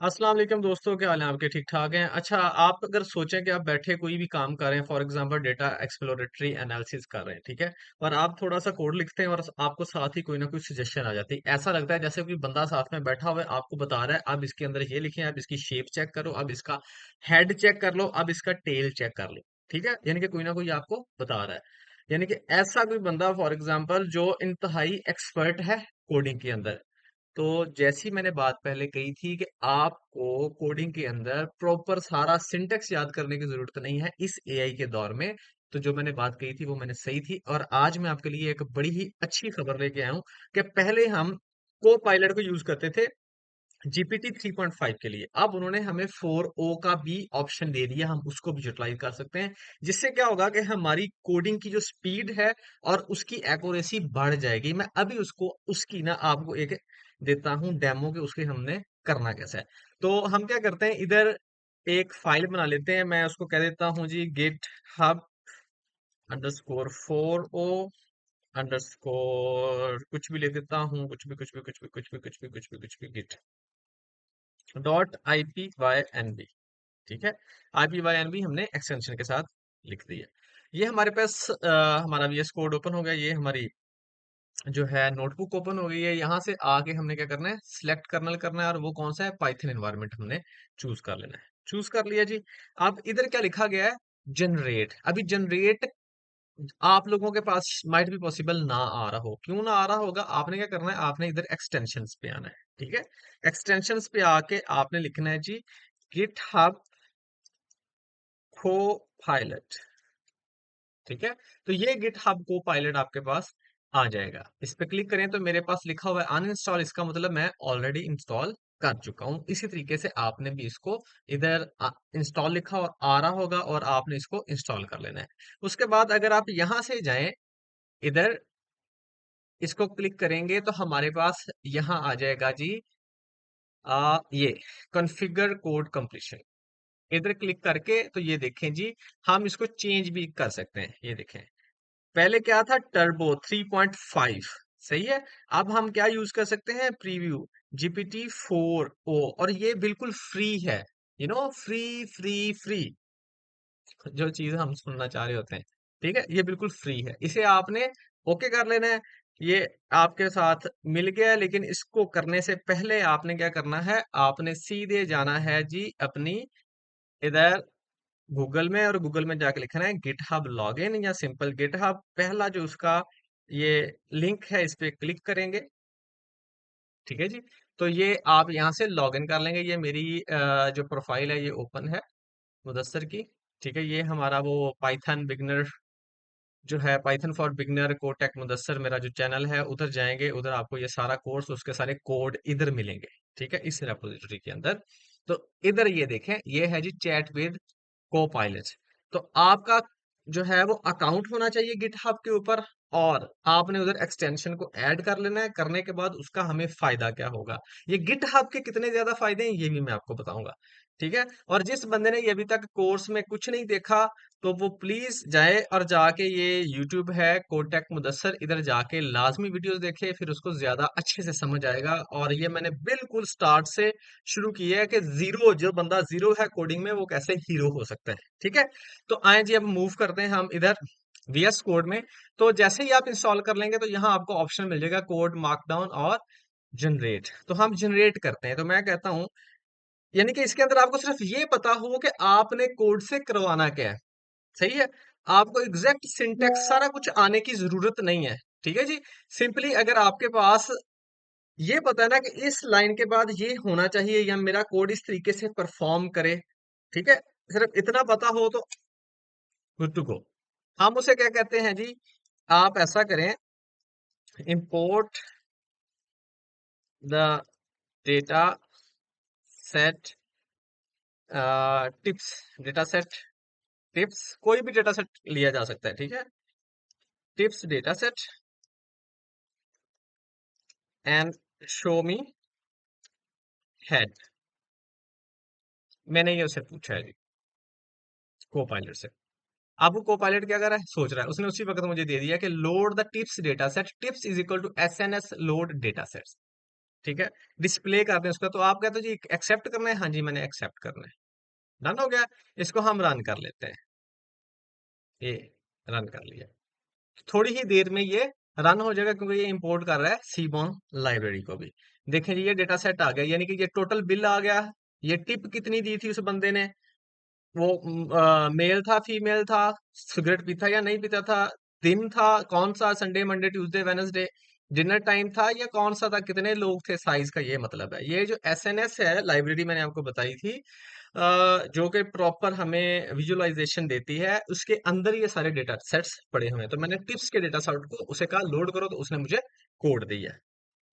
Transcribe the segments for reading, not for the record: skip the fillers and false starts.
अस्सलाम वालेकुम दोस्तों, क्या हाल है आपके? ठीक ठाक हैं? अच्छा, आप अगर सोचें कि आप बैठे कोई भी काम कर रहे हैं, for example data exploratory analysis कर रहे हैं, ठीक है? और आप थोड़ा सा कोड लिखते हैं और आपको साथ ही कोई ना कोई सजेशन आ जाती है। ऐसा लगता है जैसे कोई बंदा साथ में बैठा हुआ है, आपको बता रहा है अब इसके अंदर ये लिखें, अब इसकी शेप चेक करो, अब इसका हेड चेक कर लो, अब इसका टेल चेक कर लो। ठीक है, यानी कि कोई ना कोई आपको बता रहा है। यानी कि ऐसा कोई बंदा फॉर एग्जाम्पल जो इंतहाई एक्सपर्ट है कोडिंग के अंदर। तो जैसी मैंने बात पहले कही थी कि आपको कोडिंग के अंदर प्रॉपर सारा सिंटेक्स याद करने की जरूरत नहीं है इस एआई के दौर में। तो जो मैंने बात कही थी वो मैंने सही थी, और आज मैं आपके लिए एक बड़ी ही अच्छी खबर लेके आया हूं कि पहले हम को पायलट को यूज करते थे जीपीटी 3.5 के लिए। अब उन्होंने हमें 4o का भी ऑप्शन दे दिया, हम उसको भी यूटिलाइज कर सकते हैं। जिससे क्या होगा कि हमारी कोडिंग की जो स्पीड है और उसकी एक्यूरेसी बढ़ जाएगी। मैं अभी उसको उसकी ना आपको एक देता हूं डेमो, के उसके हमने करना कैसा है। तो हम क्या करते हैं, इधर एक फाइल बना लेते हैं। मैं उसको कह देता हूं जी गिट हब _4o अंडरस्कोर कुछ भी लिख देता हूँ, कुछ भी गिट .ipynb। ठीक है, ipynb हमने एक्सटेंशन के साथ लिख दिया। ये हमारे पास हमारा VS कोड ओपन हो गया। ये हमारी जो है नोटबुक ओपन हो गई है। यहाँ से आके हमने क्या करना है, सिलेक्ट कर्नल करना है, और वो कौन सा है, पाइथन एनवायरनमेंट हमने चूज कर लेना है। चूज कर लिया जी। अब इधर क्या लिखा गया है, जनरेट। अभी जनरेट आप लोगों के पास माइट भी पॉसिबल ना आ रहा हो। क्यों ना आ रहा होगा, आपने क्या करना है, आपने इधर एक्सटेंशंस पे आना है। ठीक है, एक्सटेंशंस पे आके आपने लिखना है जी गिट हब को पायलट। ठीक है, तो ये गिट हब को पायलट आपके पास आ जाएगा। इस पे क्लिक करें तो मेरे पास लिखा हुआ है अनइंस्टॉल। इसका मतलब मैं ऑलरेडी इंस्टॉल कर चुका हूं। इसी तरीके से आपने भी इसको इधर इंस्टॉल लिखा और आ रहा होगा, और आपने इसको इंस्टॉल कर लेना है। उसके बाद अगर आप यहां से जाएं, इधर इसको क्लिक करेंगे तो हमारे पास यहाँ आ जाएगा जी ये कॉन्फ़िगर कोड कंप्लीशन। इधर क्लिक करके तो ये देखें जी, हम इसको चेंज भी कर सकते हैं। ये देखें, पहले क्या था, टर्बो 3.5। सही है। अब हम क्या यूज कर सकते हैं, प्रीव्यू जीपीटी 4o, और ये बिल्कुल फ्री है। फ्री फ्री फ्री, जो चीज हम सुनना चाह रहे होते हैं। ठीक है, ये बिल्कुल फ्री है, इसे आपने ओके कर लेना है। ये आपके साथ मिल गया है, लेकिन इसको करने से पहले आपने क्या करना है, आपने सीधे जाना है जी अपनी इधर गूगल में, और गूगल में जाके लिखना है गिटहब लॉगिन या सिंपल गिटहब। पहला जो उसका ये लिंक है, इस पे क्लिक करेंगे। ठीक है जी, तो ये आप यहाँ से लॉगिन कर लेंगे। ये मेरी जो प्रोफाइल है ये ओपन है मुदस्सर की। ठीक है, ये हमारा वो पाइथन बिगनर जो है, Python for beginner Kotak Mudassar मेरा जो चैनल है, उधर जाएंगे, उधर आपको ये सारा कोर्स, उसके सारे कोड इधर मिलेंगे। ठीक है, इस रेपोजिटरी के अंदर। तो इधर ये देखें, ये है जी चैट विद को पायलट। तो आपका जो है वो अकाउंट होना चाहिए गिटहब के ऊपर, और आपने उधर एक्सटेंशन को ऐड कर लेना है। करने के बाद उसका हमें फायदा क्या होगा, ये गिटहब के कितने ज्यादा फायदे हैं ये भी मैं आपको बताऊंगा। ठीक है, और जिस बंदे ने ये अभी तक कोर्स में कुछ नहीं देखा, तो वो प्लीज जाए और जाके, ये यूट्यूब है कोटेक मुदस्सर, इधर जाके लाजमी वीडियोस देखे, फिर उसको ज्यादा अच्छे से समझ आएगा। और ये मैंने बिल्कुल स्टार्ट से शुरू किया है कि जीरो, जो बंदा जीरो है कोडिंग में, वो कैसे हीरो हो सकता है। ठीक है, तो आए जी, अब मूव करते हैं हम इधर VS कोड में। तो जैसे ही आप इंस्टॉल कर लेंगे तो यहाँ आपको ऑप्शन मिल जाएगा कोड मार्कडाउन और जनरेट। तो हम जनरेट करते हैं। तो मैं कहता हूं, यानी कि इसके अंदर आपको सिर्फ ये पता हो कि आपने कोड से करवाना क्या है। सही है, आपको एग्जैक्ट सिंटेक्स सारा कुछ आने की जरूरत नहीं है। ठीक है जी, सिंपली अगर आपके पास ये पता है ना कि इस लाइन के बाद ये होना चाहिए, या मेरा कोड इस तरीके से परफॉर्म करे। ठीक है, सिर्फ इतना पता हो तो गुड टू गो। हम उसे क्या कहते हैं जी, आप ऐसा करें, import the data set tips. Data set tips, कोई भी डेटा सेट लिया जा सकता है। ठीक है, tips data set and show me head. मैंने ये उससे पूछा है जी, को पायलट से। अब वो को पायलट क्या कर रहा है, सोच रहा है। उसने उसी वक्त मुझे दे दिया कि load the tips data set, tips is equal to SNS load data sets. ठीक है, डिस्प्ले करते हैं उसका, तो आप कहते हो जी एक्सेप्ट करना है, हाँ जी मैंने एक्सेप्ट करना है, डन हो गया। इसको हम रन कर लेते हैं, ये रन कर लिया, थोड़ी ही देर में ये रन हो जाएगा क्योंकि ये इंपोर्ट कर रहा है सीबॉन लाइब्रेरी को भी। देखें जी ये डेटा सेट आ गया, यानी कि ये टोटल बिल आ गया, ये टिप कितनी दी थी उस बंदे ने, वो मेल था फीमेल था, सिगरेट पीता या नहीं पीता था, दिन था कौन सा, Sunday Monday Tuesday Wednesday, dinner time था या कौन सा था, कितने लोग थे, साइज का ये मतलब है। ये जो एसएनएस है लाइब्रेरी मैंने आपको बताई थी, जो कि प्रॉपर हमें विजुअलाइजेशन देती है, उसके अंदर ये सारे डेटा सेट्स पड़े हुए हैं। तो मैंने टिप्स के डेटा सेट को उसे कहा लोड करो, तो उसने मुझे कोड दिया।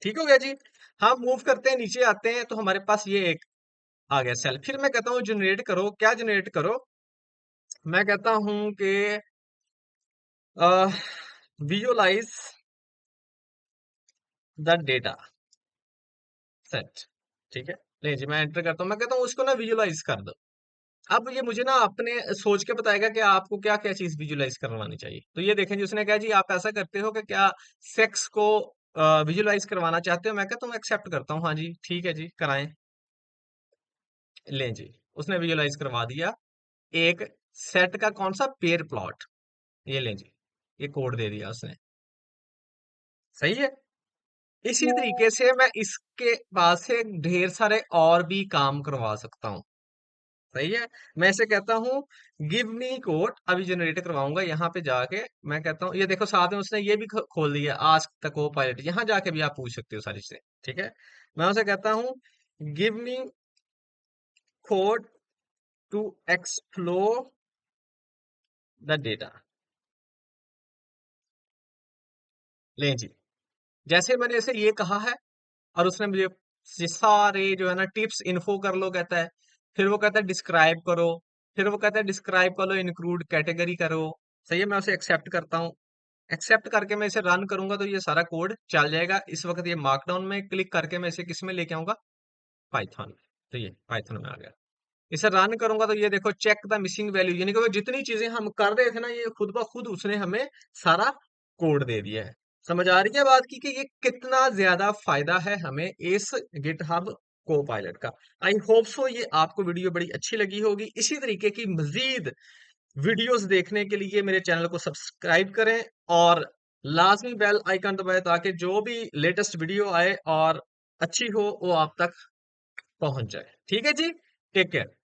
ठीक हो गया जी। हम मूव करते हैं, नीचे आते हैं, तो हमारे पास ये एक आ गया सेल। फिर मैं कहता हूँ जनरेट करो, क्या जनरेट करो, मैं कहता हूं कि विजुअलाइज द डेटा सेट। ठीक है, नहीं जी मैं एंटर करता हूँ, मैं कहता हूँ उसको ना विजुअलाइज कर दो। अब ये मुझे ना अपने सोच के बताएगा कि आपको क्या क्या चीज विजुअलाइज करवानी चाहिए। तो ये देखें जी, उसने कहा जी आप ऐसा करते हो कि क्या सेक्स को विजुअलाइज करवाना चाहते हो, मैं कहता हूँ एक्सेप्ट करता हूँ, हाँ जी ठीक है जी कराएं। लें जी, उसने विजुअलाइज करवा दिया एक सेट का कौन सा पेयर प्लॉट, ये लें जी, ये कोड दे दिया उसने। सही है। इसी तरीके से मैं इसके पास से ढेर सारे और भी काम करवा सकता हूँ। सही है। मैं इसे कहता हूँ गिव मी कोड, अभी जनरेट करवाऊंगा यहाँ पे जाके। मैं कहता हूँ ये देखो साथ में उसने ये भी खोल दिया आस्क द को पायलट, यहाँ जाके भी आप पूछ सकते हो सारी चीजें। ठीक है, मैं उसे कहता हूँ give me code to explore the data. लें जी, जैसे मैंने इसे ये कहा है और उसने मुझे ये सारे जो है ना टिप्स इन्फो कर लो कहता है, फिर वो कहता है डिस्क्राइब करो, फिर वो कहता है डिस्क्राइब करो इंक्लूड कैटेगरी करो। सही है, मैं उसे एक्सेप्ट करता हूँ। एक्सेप्ट करके मैं इसे रन करूंगा तो ये सारा कोड चल जाएगा। इस वक्त ये मार्कडाउन में क्लिक करके मैं इसे किस में लेके आऊंगा, पाइथन में। तो ये पाइथन में आ गया। इसे रन करूंगा तो ये देखो चेक द मिसिंग वैल्यू, यानी कि वो जितनी चीजें हम कर रहे थे ना ये खुद ब खुद उसने हमें सारा कोड दे दिया है। समझ आ रही है बात की कि ये कितना ज्यादा फायदा है हमें इस गिटहब को पायलट का। आई होप सो ये आपको वीडियो बड़ी अच्छी लगी होगी। इसी तरीके की मजीद वीडियोस देखने के लिए मेरे चैनल को सब्सक्राइब करें और लाजमी बेल आइकन दबाएं ताकि जो भी लेटेस्ट वीडियो आए और अच्छी हो वो आप तक पहुंच जाए। ठीक है जी, टेक केयर।